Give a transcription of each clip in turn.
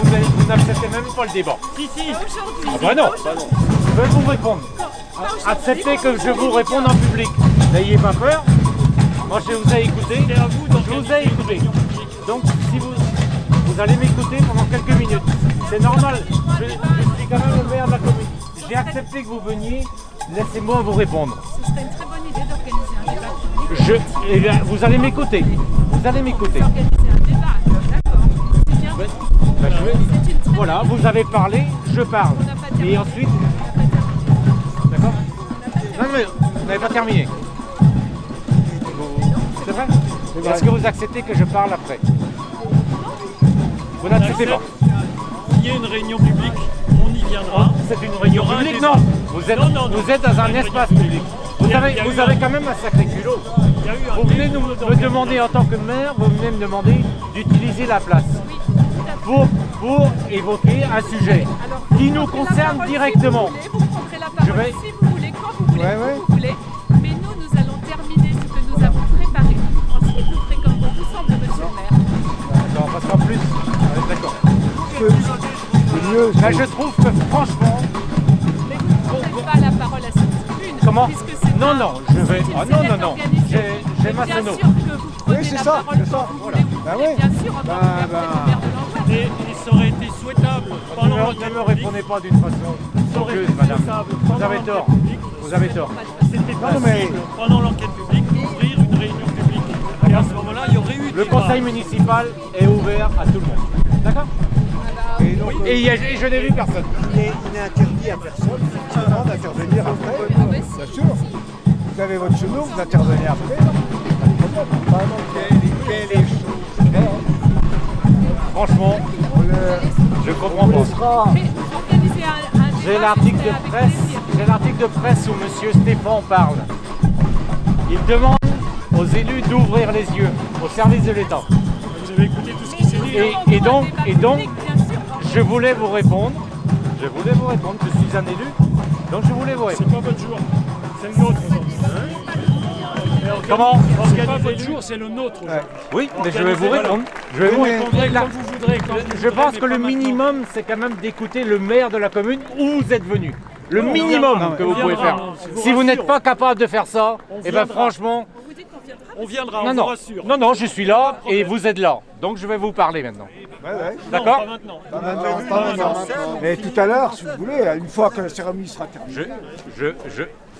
vous n'acceptez même pas le débat. Si. Ah bah non. Je vais vous répondre. Acceptez que je vous réponde en public. N'ayez pas peur. Moi je vous ai écouté. Je vous ai écouté. Donc si vous allez m'écouter pendant quelques minutes. C'est normal. Je suis quand même le maire de la commune. J'ai accepté que vous veniez. Laissez-moi vous répondre. Ce serait une très bonne idée d'organiser un débat. Eh bien, vous allez m'écouter. Vous allez m'écouter. Organiser un débat, d'accord. C'est bien. Ben, C'est une très voilà, vous avez parlé, je parle. On n'a pas terminé. Et ensuite. D'accord. Non mais vous n'avez pas terminé. C'est vrai? Est-ce que vous acceptez que je parle après? Vous n'acceptez pas? Il y a une réunion publique, on y viendra. C'est une réunion Il y aura un publique? débat. Non. Vous êtes dans un espace public. Vous Il y a avez eu quand même un sacré culot. Il y a eu un Vous venez débat me demander en tant que maire, vous venez me demander d'utiliser la place pour évoquer un sujet qui nous concerne directement. Vous prendrez la parole Je vais- si vous voulez, quand vous voulez, Ouais, où ouais. vous voulez. Mais nous allons terminer ce que nous avons préparé. Ensuite, nous ferez comme bon vous semble, monsieur le maire. D'accord, parce qu'en plus, d'accord. Ben, je trouve que franchement, Mais vous ne prendrez pas la parole à cette tribune. Comment? Puisque c'est Non, un- non, je vais. c'est une Ah non, sellette non. organisée. J'ai ma Bien sono. sûr que vous prenez c'est la ça, parole c'est ça. quand vous voulez, où vous Bah voulez, oui. bien sûr, en tant que maire, vous êtes le maire de l'Angoisse. Et ça aurait été souhaitable pendant Ne l'enquête me publique. répondez pas d'une façon Ça aurait joyeuse, été madame. souhaitable Vous pendant avez l'enquête tort. publique. Vous avez tort. C'était Non, mais- possible pendant l'enquête publique d'ouvrir une réunion publique. Et à ce moment-là, il y aurait eu Le débat. conseil municipal est ouvert à tout le monde. D'accord? Et donc, Et je n'ai vu personne. il n'est interdit à personne, effectivement, d'intervenir après. Bien sûr. Vous avez votre chenou, vous intervenez après. Pas de problème. Quelle est chose. Franchement, je comprends pas. Mais organiser un débat, J'ai l'article ce serait de avec presse. plaisir. J'ai l'article de presse où monsieur Stéphane parle. Il demande aux élus d'ouvrir les yeux au service de l'État. Vous avez écouté tout ce qui s'est dit. Et donc, Public, bien sûr. je voulais vous répondre. Je suis un élu. Donc je voulais vous C'est répondre. pas votre jour, c'est le nôtre. Comment? C'est pas votre jour, c'est le nôtre. Oui, mais je vais vous répondre. Je vais vous Oui, mais- répondre. Répondrez Là, quand vous voudrez. quand vous je voudrez, pense mais que le pas maintenant. minimum, c'est quand même d'écouter le maire de la commune où vous êtes venu. Le minimum viendra. que vous On pouvez viendra, faire. je vous Si vous n'êtes rassure. pas capable de faire ça, On et ben viendra. franchement, Vous dites qu'on viendra. On viendra, non, on non, vous rassure. non, non, je suis là et vous êtes là. Donc je vais vous parler maintenant. Ouais, ouais. Non, D'accord? pas maintenant. Pas maintenant. Mais tout à l'heure, si vous voulez, une fois que la cérémonie sera terminée.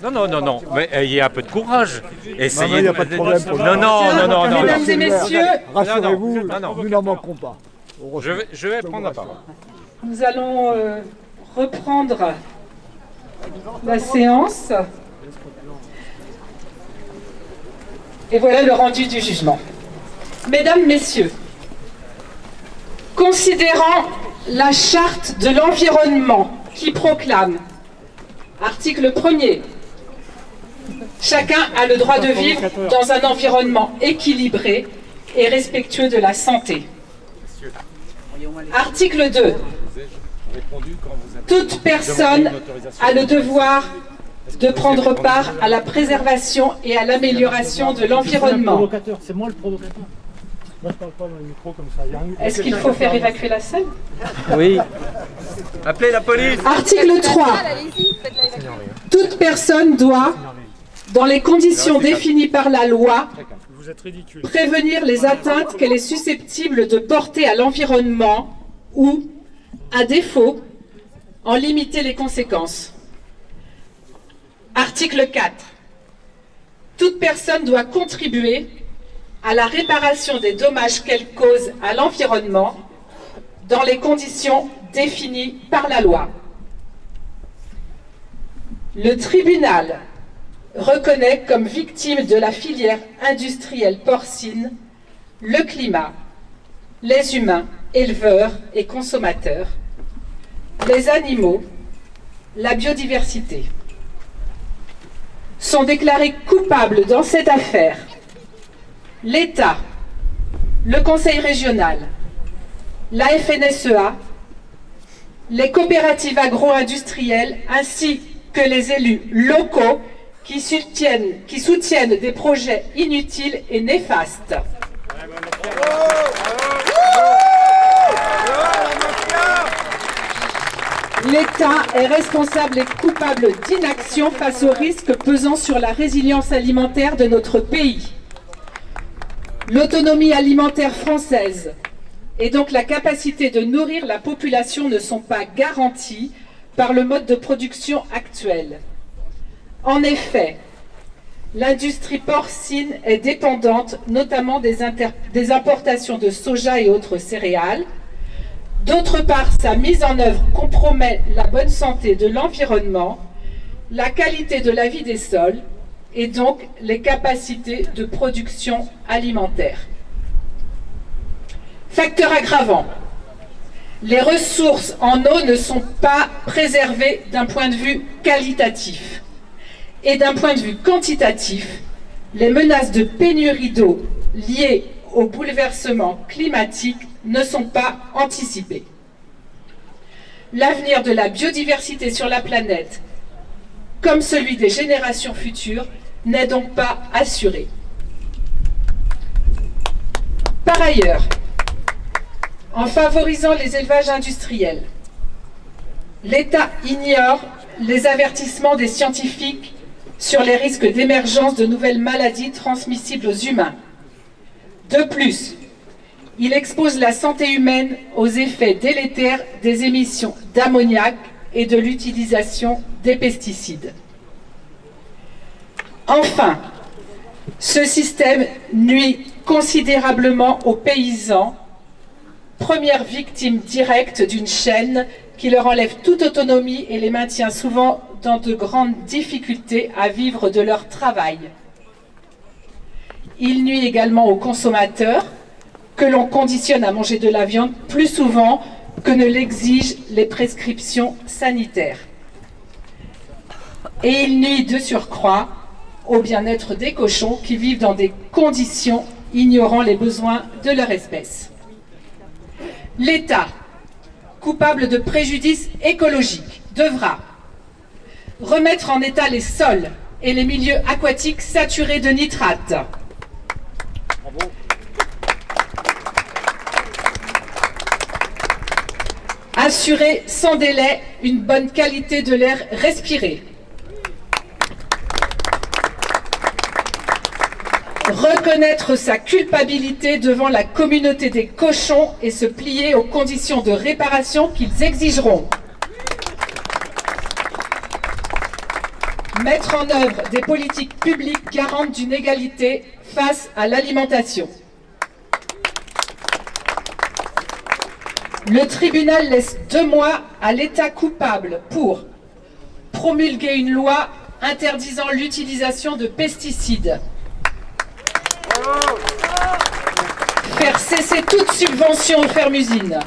Non, mais ayez un peu de courage. Essayez. il n'y a pas de problème. Non. Mesdames et messieurs, Rassurez-vous, Non. nous n'en manquons pas. Je vais prendre la parole. nous allons reprendre la séance. Et voilà le rendu du jugement. Mesdames, Messieurs, considérant la charte de l'environnement qui proclame, article 1er, chacun a le droit de vivre dans un environnement équilibré et respectueux de la santé. Article 2. Toute personne a le devoir de prendre part à la préservation et à l'amélioration de l'environnement. C'est moi le provocateur. Moi je parle pas dans le micro comme ça. Est-ce qu'il faut faire évacuer la salle? Oui. Appelez la police. Article 3. Toute personne doit, dans les conditions définies par la loi, Vous êtes ridicule. prévenir les atteintes qu'elle est susceptible de porter à l'environnement ou, à défaut, en limiter les conséquences. Article 4. Toute personne doit contribuer à la réparation des dommages qu'elle cause à l'environnement dans les conditions définies par la loi. Le tribunal reconnaît comme victime de la filière industrielle porcine le climat, les humains, éleveurs et consommateurs, les animaux, la biodiversité. Sont déclarés coupables dans cette affaire l'État, le Conseil régional, la FNSEA, les coopératives agro-industrielles ainsi que les élus locaux qui soutiennent des projets inutiles et néfastes. L'État est responsable et coupable d'inaction face aux risques pesant sur la résilience alimentaire de notre pays. L'autonomie alimentaire française et donc la capacité de nourrir la population ne sont pas garanties par le mode de production actuel. En effet, l'industrie porcine est dépendante notamment des importations de soja et autres céréales. D'autre part, sa mise en œuvre compromet la bonne santé de l'environnement, la qualité de la vie des sols et donc les capacités de production alimentaire. Facteur aggravant, les ressources en eau ne sont pas préservées d'un point de vue qualitatif. Et d'un point de vue quantitatif, les menaces de pénurie d'eau liées au bouleversement climatique ne sont pas anticipées. L'avenir de la biodiversité sur la planète, comme celui des générations futures, n'est donc pas assuré. Par ailleurs, en favorisant les élevages industriels, l'État ignore les avertissements des scientifiques sur les risques d'émergence de nouvelles maladies transmissibles aux humains. De plus, il expose la santé humaine aux effets délétères des émissions d'ammoniac et de l'utilisation des pesticides. Enfin, ce système nuit considérablement aux paysans, première victime directe d'une chaîne qui leur enlève toute autonomie et les maintient souvent dans de grandes difficultés à vivre de leur travail. Il nuit également aux consommateurs, que l'on conditionne à manger de la viande plus souvent que ne l'exigent les prescriptions sanitaires. Et il nuit de surcroît au bien-être des cochons qui vivent dans des conditions ignorant les besoins de leur espèce. L'État, coupable de préjudice écologique, devra remettre en état les sols et les milieux aquatiques saturés de nitrates. Assurer sans délai une bonne qualité de l'air respiré. Reconnaître sa culpabilité devant la communauté des cochons et se plier aux conditions de réparation qu'ils exigeront. Mettre en œuvre des politiques publiques garantes d'une égalité face à l'alimentation. Le tribunal laisse 2 mois à l'État coupable pour promulguer une loi interdisant l'utilisation de pesticides, faire cesser toute subvention aux fermes-usines,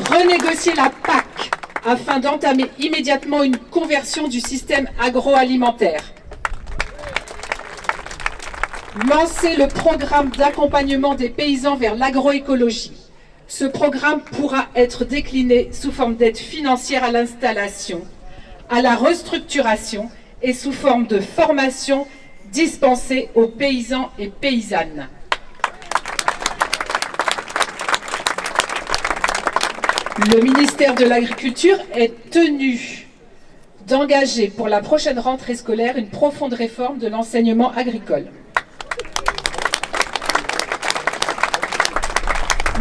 renégocier la PAC afin d'entamer immédiatement une conversion du système agroalimentaire, lancer le programme d'accompagnement des paysans vers l'agroécologie. Ce programme pourra être décliné sous forme d'aide financière à l'installation, à la restructuration et sous forme de formation dispensée aux paysans et paysannes. Le ministère de l'Agriculture est tenu d'engager pour la prochaine rentrée scolaire une profonde réforme de l'enseignement agricole.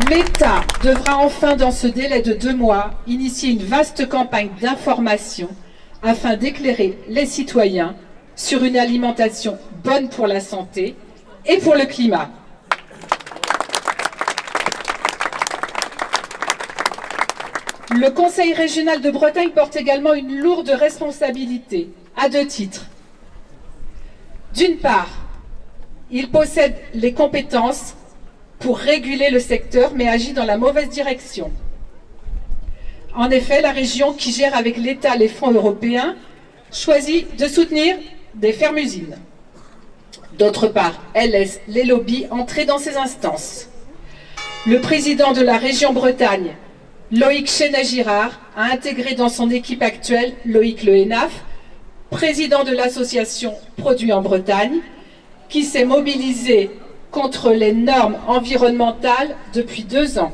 L'État devra enfin, dans ce délai de 2 mois, initier une vaste campagne d'information afin d'éclairer les citoyens sur une alimentation bonne pour la santé et pour le climat. Le Conseil régional de Bretagne porte également une lourde responsabilité, à 2 titres. D'une part, il possède les compétences pour réguler le secteur, mais agit dans la mauvaise direction. En effet, la région qui gère avec l'État les fonds européens choisit de soutenir des fermes-usines. D'autre part, elle laisse les lobbies entrer dans ces instances. Le président de la région Bretagne, Loïc Chenet-Girard, a intégré dans son équipe actuelle Loïc Le Hénaf, président de l'association Produits en Bretagne, qui s'est mobilisé contre les normes environnementales depuis 2 ans.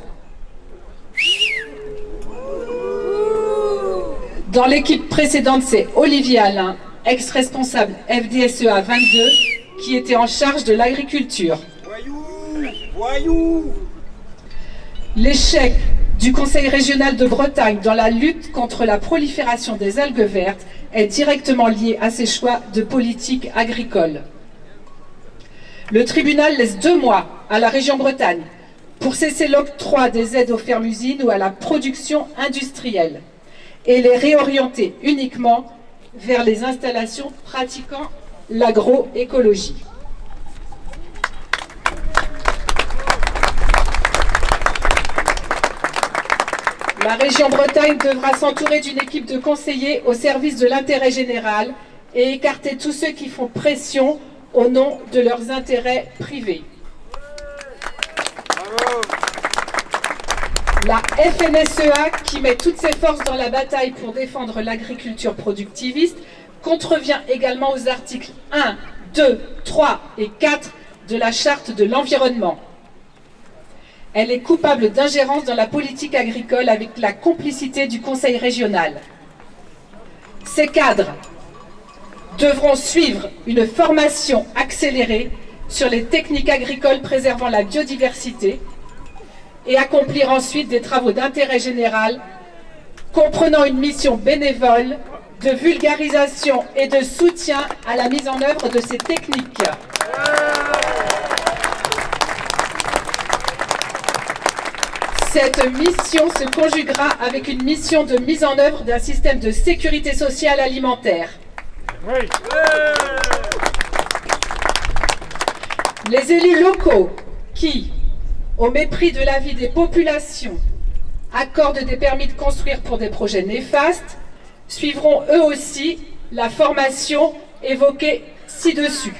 Dans l'équipe précédente, c'est Olivier Alain, ex-responsable FDSEA 22, qui était en charge de l'agriculture. Voyou. L'échec du Conseil régional de Bretagne dans la lutte contre la prolifération des algues vertes est directement lié à ses choix de politique agricole. Le tribunal laisse 2 mois à la région Bretagne pour cesser l'octroi des aides aux fermes-usines ou à la production industrielle et les réorienter uniquement vers les installations pratiquant l'agroécologie. La région Bretagne devra s'entourer d'une équipe de conseillers au service de l'intérêt général et écarter tous ceux qui font pression au nom de leurs intérêts privés. La FNSEA, qui met toutes ses forces dans la bataille pour défendre l'agriculture productiviste, contrevient également aux articles 1, 2, 3 et 4 de la Charte de l'environnement. Elle est coupable d'ingérence dans la politique agricole avec la complicité du Conseil régional. Ces cadres devront suivre une formation accélérée sur les techniques agricoles préservant la biodiversité et accomplir ensuite des travaux d'intérêt général comprenant une mission bénévole de vulgarisation et de soutien à la mise en œuvre de ces techniques. Cette mission se conjuguera avec une mission de mise en œuvre d'un système de sécurité sociale alimentaire. Oui. Les élus locaux qui, au mépris de l'avis des populations, accordent des permis de construire pour des projets néfastes, suivront eux aussi la formation évoquée ci-dessus.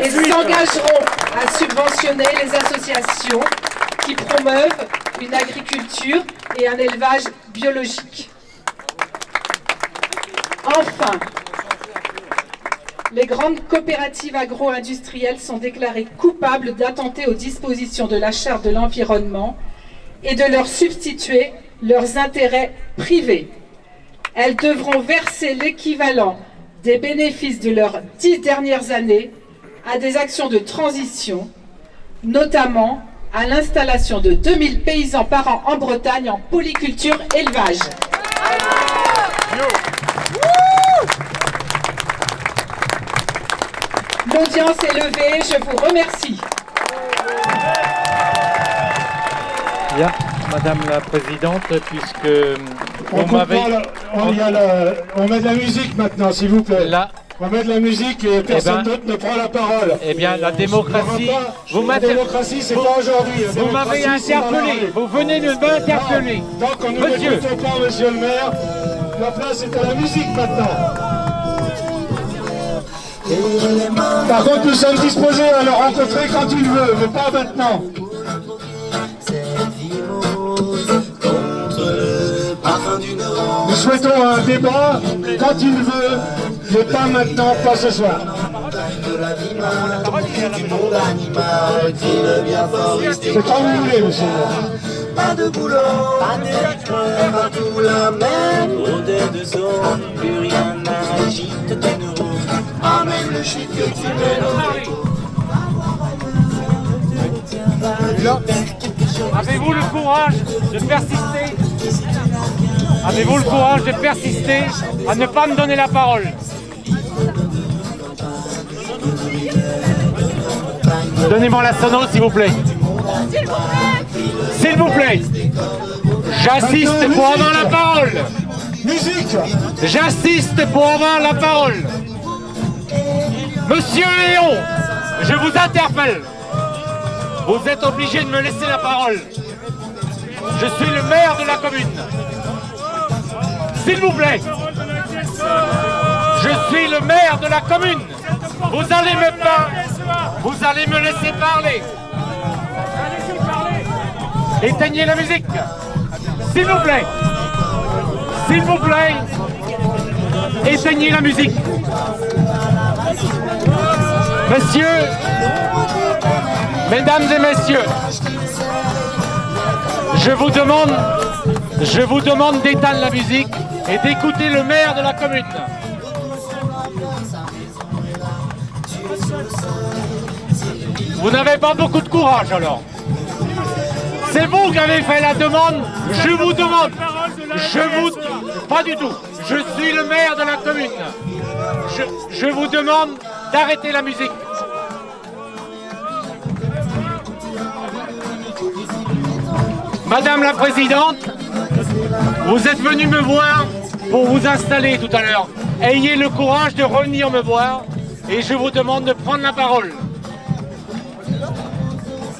Et s'engageront à subventionner les associations qui promeuvent une agriculture et un élevage biologique. Enfin, les grandes coopératives agro-industrielles sont déclarées coupables d'attenter aux dispositions de la Charte de l'environnement et de leur substituer leurs intérêts privés. Elles devront verser l'équivalent des bénéfices de leurs 10 dernières années à des actions de transition, notamment à l'installation de 2000 paysans par an en Bretagne en polyculture élevage. L'audience est levée, je vous remercie. Bien, Madame la Présidente, puisque on met de la musique maintenant, s'il vous plaît. On met de la musique et personne d'autre ne prend la parole. Eh bien, la démocratie... La démocratie, c'est pas aujourd'hui. Vous m'avez interpellé, vous venez de m'interpeller. Donc on ne vous écoute pas, monsieur le maire. La place est à la musique maintenant. Par contre, nous sommes disposés à le rencontrer quand il veut, mais pas maintenant. Nous souhaitons un débat quand il veut, mais pas maintenant, pas ce soir. C'est quand vous voulez, monsieur. Pas de boulot, pas d'écran, partout la même odeur de zone, plus rien n'agite tes neurones. Amène le shit que tu mets Avez-vous le courage de persister? Avez-vous le courage de persister à ne pas me donner la parole? Donnez-moi la sono, s'il vous plaît. S'il vous plaît. J'assiste pour avoir la parole. Musique. J'assiste pour avoir la parole. Monsieur Léon, je vous interpelle. Vous êtes obligé de me laisser la parole. Je suis le maire de la commune. S'il vous plaît. Je suis le maire de la commune. Vous allez me laisser parler. Éteignez la musique. S'il vous plaît. S'il vous plaît. Éteignez la musique. Messieurs, mesdames et messieurs, je vous demande d'éteindre la musique et d'écouter le maire de la commune. Vous n'avez pas beaucoup de courage alors. C'est vous qui avez fait la demande, je vous demande. Pas du tout. Je suis le maire de la commune. Je vous demande d'arrêter la musique. Madame la Présidente, vous êtes venue me voir pour vous installer tout à l'heure. Ayez le courage de revenir me voir et je vous demande de prendre la parole.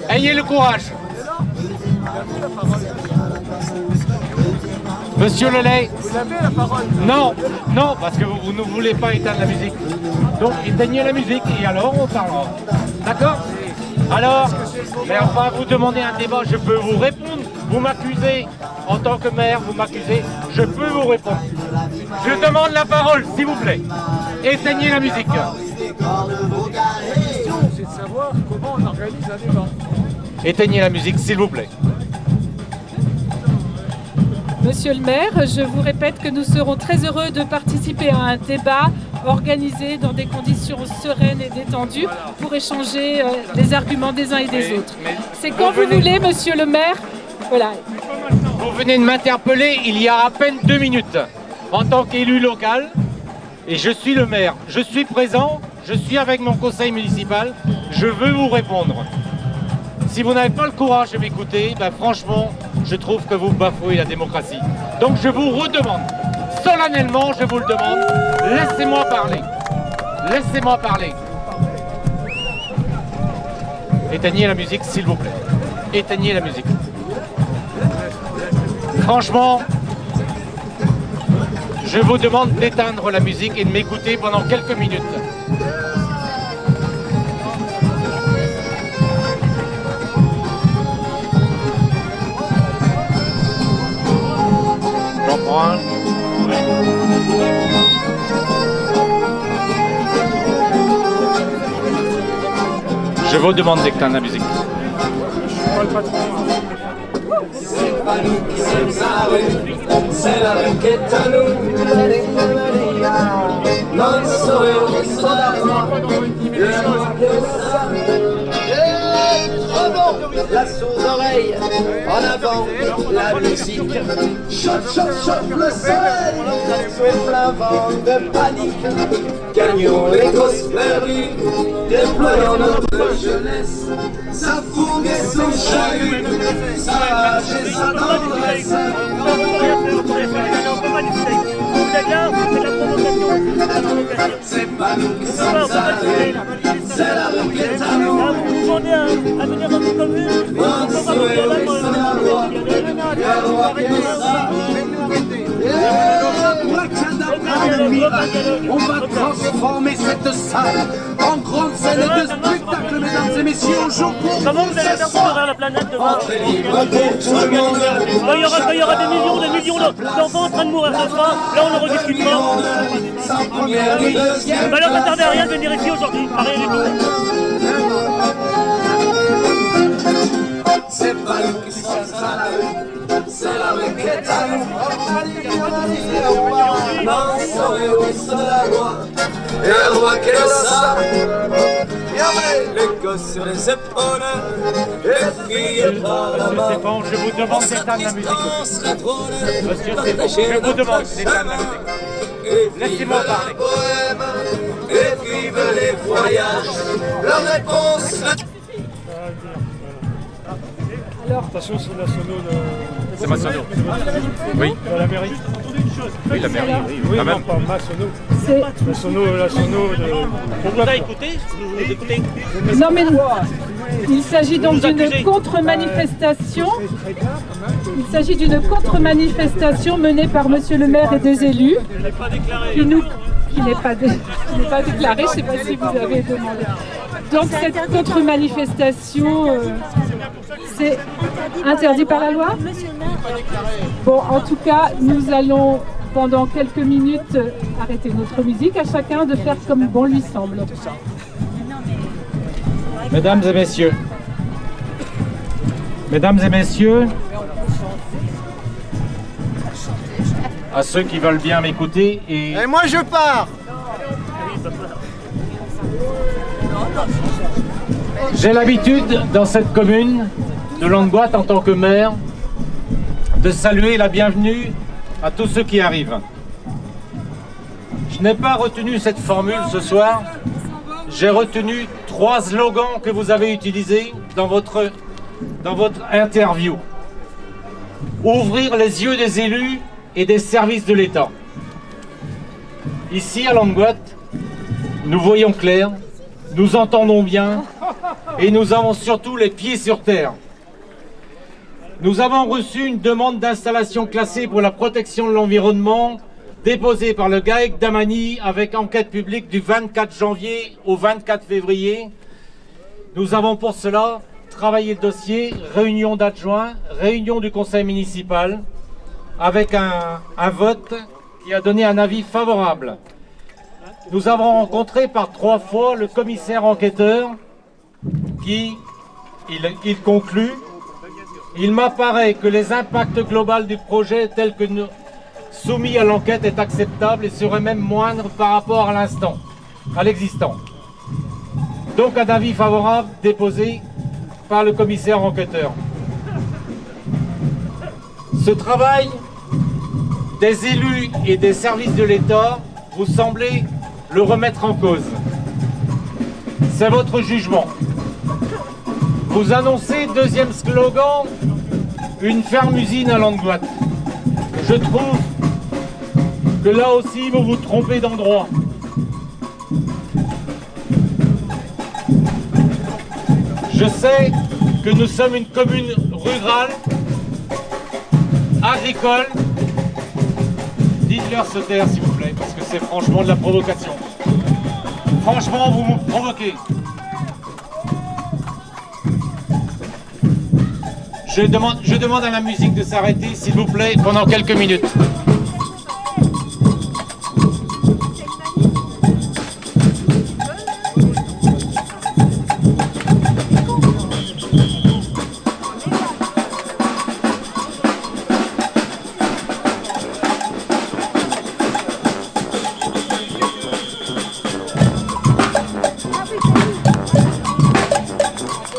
Ayez le courage. Monsieur Lelay. Vous avez la parole. Non, non, parce que vous ne voulez pas éteindre la musique. Donc éteignez la musique et alors on parlera. D'accord? Alors, mais enfin vous demandez un débat, je peux vous répondre. Vous m'accusez en tant que maire, vous m'accusez, je peux vous répondre. Je demande la parole, s'il vous plaît. Éteignez la musique. La question, c'est de savoir comment on organise un débat. Éteignez la musique, s'il vous plaît. Monsieur le maire, je vous répète que nous serons très heureux de participer à un débat organisé dans des conditions sereines et détendues pour échanger les arguments des uns et des autres. C'est quand vous voulez, monsieur le maire. Voilà. Vous venez de m'interpeller il y a à peine 2 minutes en tant qu'élu local et je suis le maire. Je suis présent, je suis avec mon conseil municipal, je veux vous répondre. Si vous n'avez pas le courage de m'écouter, ben franchement, je trouve que vous bafouez la démocratie. Donc je vous redemande, solennellement je vous le demande, laissez-moi parler. Laissez-moi parler. Éteignez la musique s'il vous plaît. Éteignez la musique. Franchement, je vous demande d'éteindre la musique et de m'écouter pendant quelques minutes. J'en prends un. Je vous demande d'éteindre la musique. C'est pas nous qui sommes à la rue, c'est la rue qui est à nous. Non, sourire, la sourde oreille, en avant la musique. Chop, chop, chop le soleil, souffle un vent de panique. Gagnons les causes perdues, déployons notre jeunesse. Sa fougue et son chahut, sa rage et sa tendresse. C'est pas nous qui sommes à la rue, c'est la rue qui est à nous. Vous demandez à venir dans une commune, On va transformer cette salle en grande scène de spectacle, mesdames et messieurs, au jour pour comment vous allez faire pour nourrir la planète demain? Il y aura des millions d'enfants en train de mourir de faim, là on en rediscutera. Alors ça tardait à rien de venir ici aujourd'hui, pareil les tout. C'est pas nous qui sommes à la rue, c'est la rue qui est à nous. Non, c'est la loi, et la loi qui est ça. Les gosses sur les épaules, les filles par la main. Stéphane, je vous demande d'éteindre la musique. Monsieur Stéphane, je vous demande d'éteindre la musique. Laissez-moi parler. Et vive les voyages, leur réponse. Attention, c'est la sono de... C'est ma sono. Oui. De la mairie. Oui, la mairie. Oui, non, pas ma sono. La sono de... Vous avez écouté? Vous écoutez? Non mais il s'agit donc d'une contre-manifestation. Il s'agit d'une contre-manifestation menée par monsieur le maire et des élus. Qui n'est pas déclarée, je ne sais pas si vous avez demandé. Donc cette contre-manifestation, c'est interdit par la loi? Bon, en tout cas, nous allons pendant quelques minutes arrêter notre musique, à chacun de faire comme bon lui semble. Mesdames et messieurs, à ceux qui veulent bien m'écouter. Et moi je pars. j'ai l'habitude dans cette commune de Langouat en tant que maire de saluer la bienvenue à tous ceux qui arrivent. Je n'ai pas retenu cette formule ce soir, j'ai retenu 3 slogans que vous avez utilisés dans votre interview. Ouvrir les yeux des élus et des services de l'État. Ici à Langouat, nous voyons clair, nous entendons bien et nous avons surtout les pieds sur terre. Nous avons reçu une demande d'installation classée pour la protection de l'environnement déposée par le GAEC d'Amani avec enquête publique du 24 janvier au 24 février. Nous avons pour cela travaillé le dossier, réunion d'adjoints, réunion du conseil municipal avec un vote qui a donné un avis favorable. Nous avons rencontré par 3 fois le commissaire enquêteur qui il conclut. Il m'apparaît que les impacts globaux du projet tel que nous soumis à l'enquête est acceptable et serait même moindre par rapport à l'existant. Donc un avis favorable déposé par le commissaire enquêteur. Ce travail des élus et des services de l'État, vous semblez le remettre en cause. C'est votre jugement. Vous annoncez, deuxième slogan, une ferme-usine à Langouat. Je trouve que là aussi vous vous trompez d'endroit. Je sais que nous sommes une commune rurale, agricole. Dites-leur se taire s'il vous plaît, parce que c'est franchement de la provocation. Franchement, vous me provoquez. Je demande à la musique de s'arrêter, s'il vous plaît, pendant quelques minutes.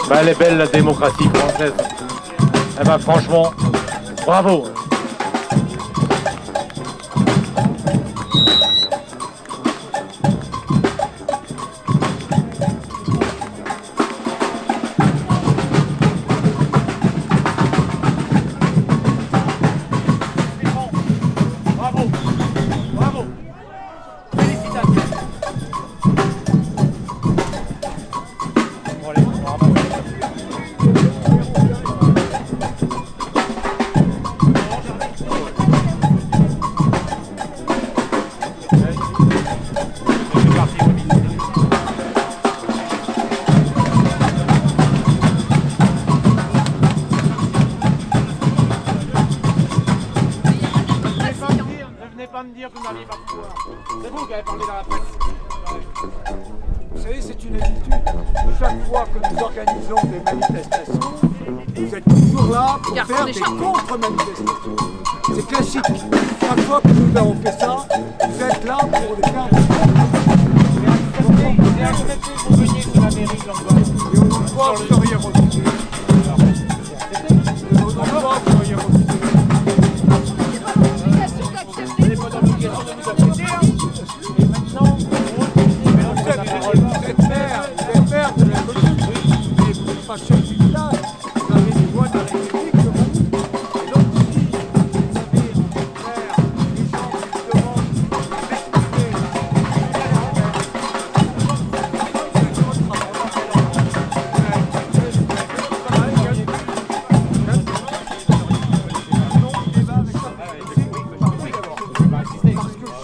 Ben, elle est belle la démocratie française. Eh ben franchement, bravo. Bravo, bravo. Félicitations. Bon, allez, on va ramasser. Pas me dire que vous n'aviez pas de pouvoir. C'est vous qui avez parlé dans la presse. Vous savez, c'est une habitude. Chaque fois que nous organisons des manifestations, vous êtes toujours là pour faire des contre-manifestations. C'est classique. Chaque fois que nous avons fait ça, vous êtes là pour les faire des contre-manifestations. C'est accepté que vous veniez sur la mairie de Langouat. Et on nous voit, vous seriez refusé. On nous voit, vous seriez refusé.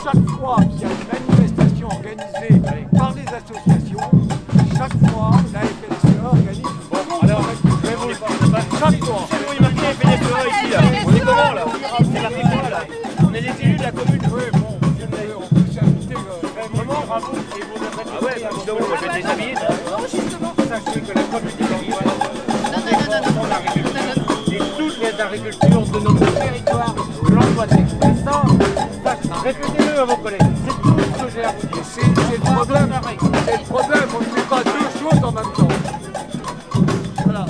Chaque fois qu'il y a une manifestation organisée par les associations, chaque fois la FNSE organise chaque fois. C'est bon, il marqué FNSE ici là. On est comment là? C'est marqué quoi là? On est les élus de la commune. Oui, bon, on peut s'inviter Vraiment, bravo. Et vous devrez Ah ouais, évidemment, on va être déshabillé. sachez que la commune de Langouat et toutes les agricultures de notre territoire langouatais. Et ça, Répétez-le à vos collègues. C'est tout ce que j'ai à vous dire. C'est le problème. C'est le problème. On ne fait pas deux choses en même temps. Voilà.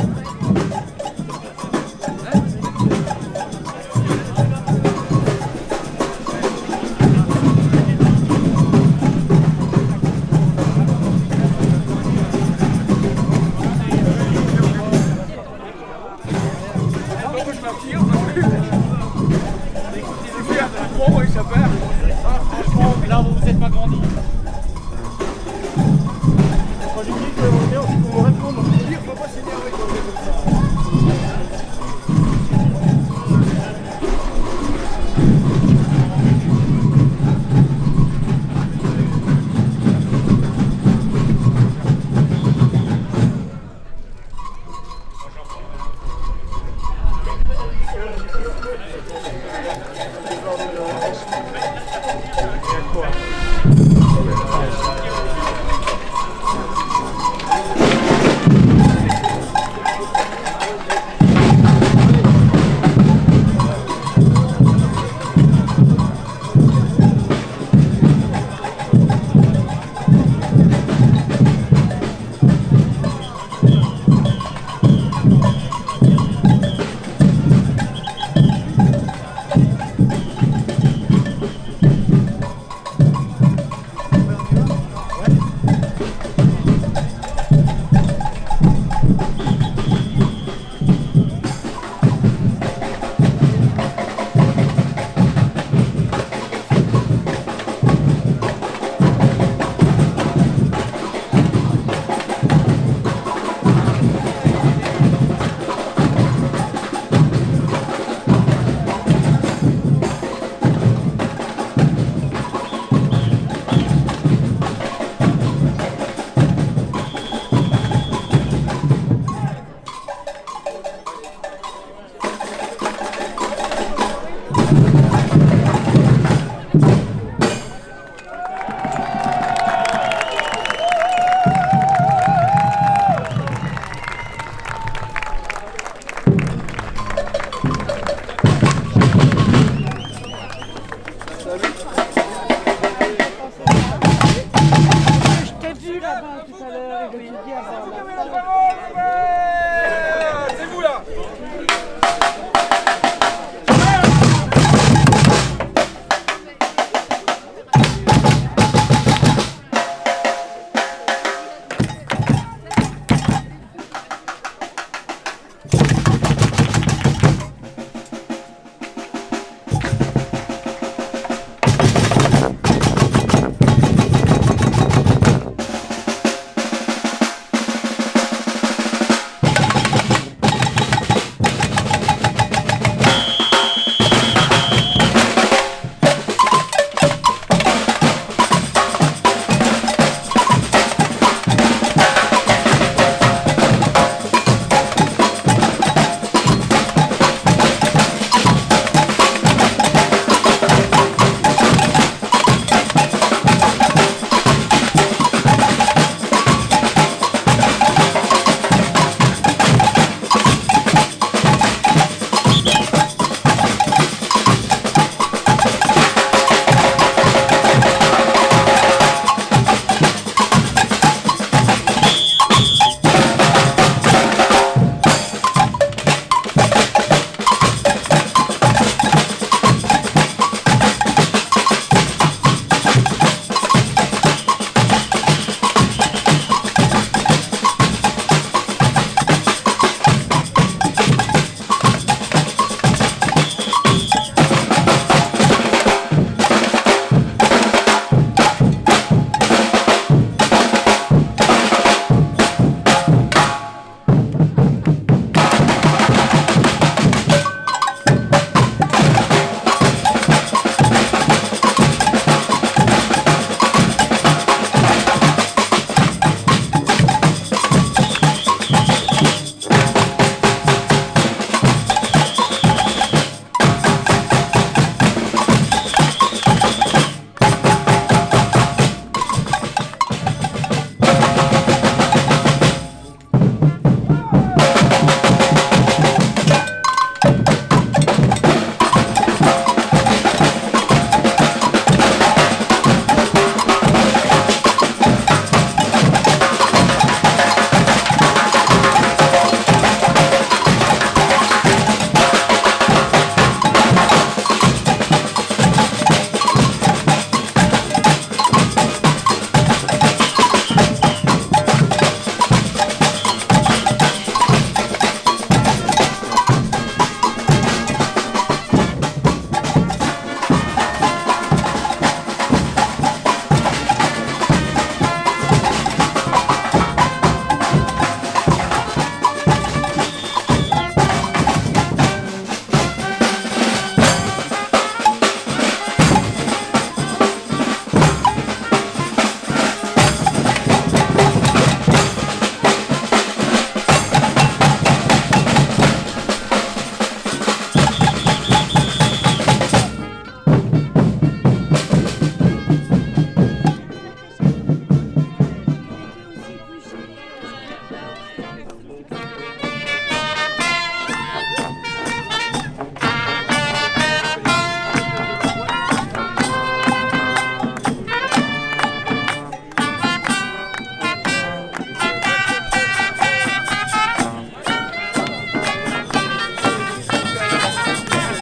Franchement, là vous vous êtes pas grandi. Moi, je dis que on est aussi pour me répondre.